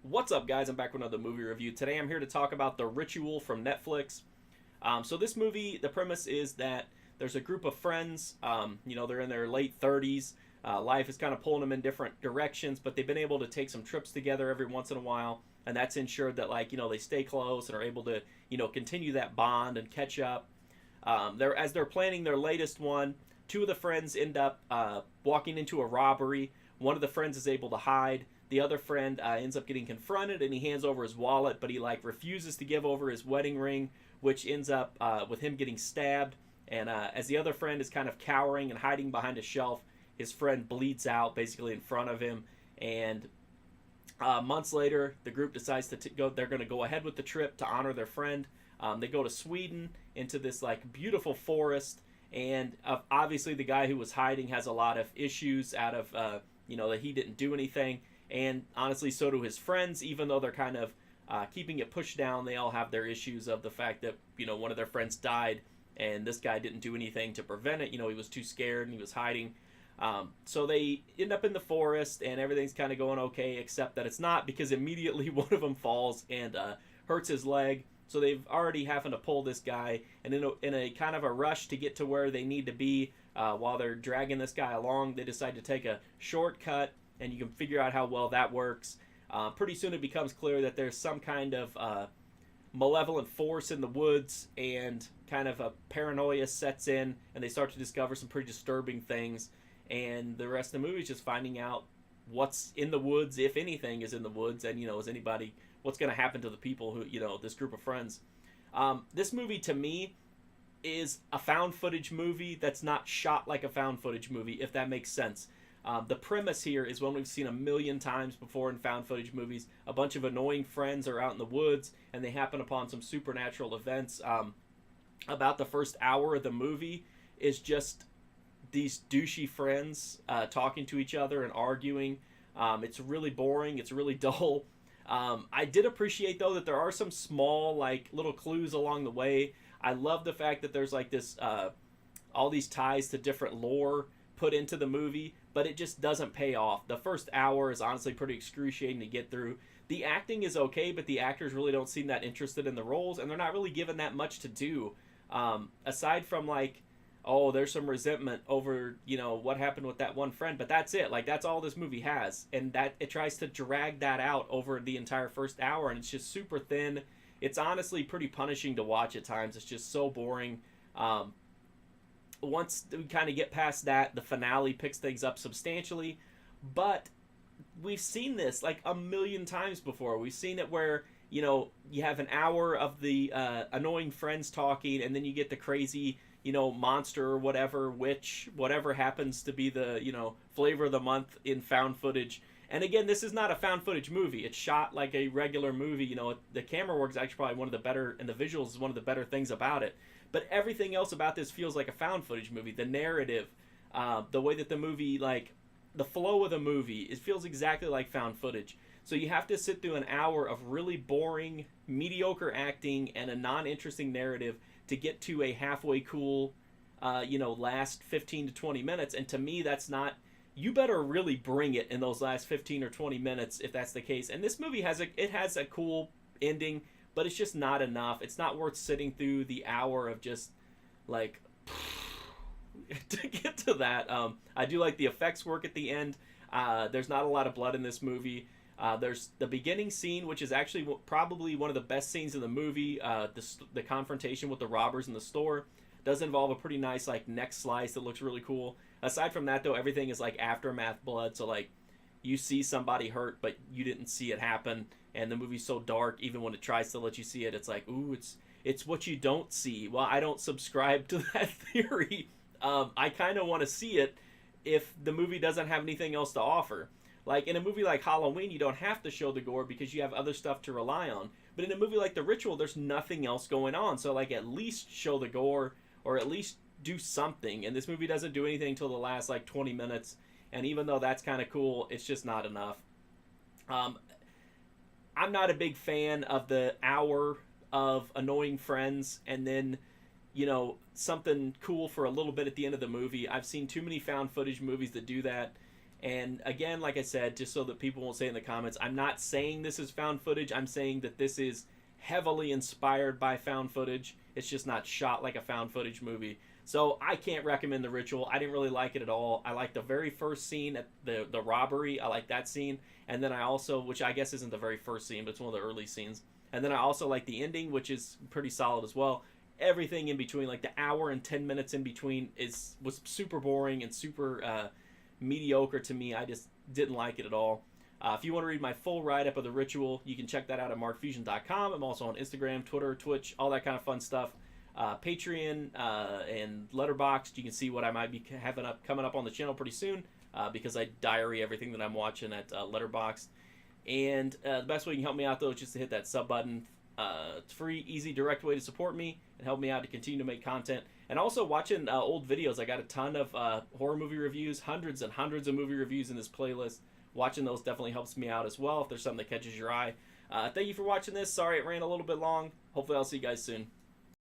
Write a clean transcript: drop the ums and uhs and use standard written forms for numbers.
What's up, guys? I'm back with another movie review. Today I'm here to talk about The Ritual from Netflix. So this movie, the premise is that there's a group of friends. They're in their late 30s. Life is kind of pulling them in different directions, but they've been able to take some trips together every once in a while, and that's ensured that they stay close and are able to continue that bond and catch up. As they're planning their latest one, two of the friends end up walking into a robbery. One of the friends is able to hide. The other friend ends up getting confronted, and he hands over his wallet, but he refuses to give over his wedding ring, which ends up with him getting stabbed. And as the other friend is kind of cowering and hiding behind a shelf, his friend bleeds out basically in front of him. And months later, the group decides to go. They're going to go ahead with the trip to honor their friend. They go to Sweden into this beautiful forest, and obviously the guy who was hiding has a lot of issues out of that he didn't do anything, and honestly so do his friends. Even though they're kind of keeping it pushed down, they all have their issues of the fact that one of their friends died, and this guy didn't do anything to prevent it. He was too scared and he was hiding. So they end up in the forest, and everything's kind of going okay, except that it's not, because immediately one of them falls and hurts his leg. So they've already having to pull this guy, and in a kind of a rush to get to where they need to be, while they're dragging this guy along, they decide to take a shortcut, and you can figure out how well that works. Pretty soon it becomes clear that there's some kind of malevolent force in the woods, and kind of a paranoia sets in, and they start to discover some pretty disturbing things. And the rest of the movie is just finding out what's in the woods, if anything is in the woods, and is anybody, what's going to happen to the people who, this group of friends. This movie to me is a found footage movie that's not shot like a found footage movie, if that makes sense. The premise here is one we've seen a million times before in found footage movies. A bunch of annoying friends are out in the woods, and they happen upon some supernatural events. About the first hour of the movie is just these douchey friends talking to each other and arguing. It's really boring. It's really dull. I did appreciate, though, that there are some small, little clues along the way. I love the fact that there's this all these ties to different lore put into the movie, but it just doesn't pay off. The first hour is honestly pretty excruciating to get through. The acting is okay, but the actors really don't seem that interested in the roles, and they're not really given that much to do. Aside from oh, there's some resentment over what happened with that one friend, but that's it. That's all this movie has, and that it tries to drag that out over the entire first hour, and it's just super thin. It's honestly pretty punishing to watch at times. It's just so boring. Once we kind of get past that, the finale picks things up substantially, but we've seen this a million times before. We've seen it where you have an hour of the annoying friends talking, and then you get the crazy monster or whatever, witch, whatever happens to be the flavor of the month in found footage. And again, this is not a found footage movie. It's shot like a regular movie. The camera work is actually probably one of the better, and the visuals is one of the better things about it. But everything else about this feels like a found footage movie. The narrative, the way that the movie, the flow of the movie, it feels exactly like found footage. So you have to sit through an hour of really boring, mediocre acting and a non-interesting narrative to get to a halfway cool, last 15 to 20 minutes. And to me, that's not... You better really bring it in those last 15 or 20 minutes if that's the case. And this movie has a cool ending, but it's just not enough. It's not worth sitting through the hour of just, to get to that. I do like the effects work at the end. There's not a lot of blood in this movie. There's the beginning scene, which is actually probably one of the best scenes in the movie. The confrontation with the robbers in the store does involve a pretty nice neck slice that looks really cool. Aside from that, though, everything is aftermath blood. So you see somebody hurt, but you didn't see it happen, and the movie's so dark. Even when it tries to let you see it, it's ooh, it's what you don't see. Well, I don't subscribe to that theory. I kind of want to see it if the movie doesn't have anything else to offer. In a movie like Halloween, you don't have to show the gore because you have other stuff to rely on. But in a movie like The Ritual, there's nothing else going on. So, at least show the gore, or at least do something. And this movie doesn't do anything until the last, 20 minutes. And even though that's kind of cool, it's just not enough. I'm not a big fan of the hour of annoying friends and then, something cool for a little bit at the end of the movie. I've seen too many found footage movies that do that. And again, like I said, just so that people won't say in the comments, I'm not saying this is found footage. I'm saying that this is heavily inspired by found footage. It's just not shot like a found footage movie. So I can't recommend The Ritual. I didn't really like it at all. I like the very first scene at the robbery. I like that scene. And then I also, which I guess isn't the very first scene, but it's one of the early scenes. And then I also like the ending, which is pretty solid as well. Everything in between, like the hour and 10 minutes in between, was super boring and super mediocre to me. I just didn't like it at all. If you want to read my full write-up of The Ritual, you can check that out at markfusion.com. I'm also on Instagram, Twitter, Twitch, all that kind of fun stuff. Patreon and Letterboxd. You can see what I might be having coming up on the channel pretty soon because I diary everything that I'm watching at Letterboxd. And the best way you can help me out, though, is just to hit that sub button. It's free, easy, direct way to support me and help me out to continue to make content. And also watching old videos. I got a ton of horror movie reviews, hundreds and hundreds of movie reviews in this playlist. Watching those definitely helps me out as well if there's something that catches your eye. Thank you for watching this. Sorry it ran a little bit long. Hopefully I'll see you guys soon.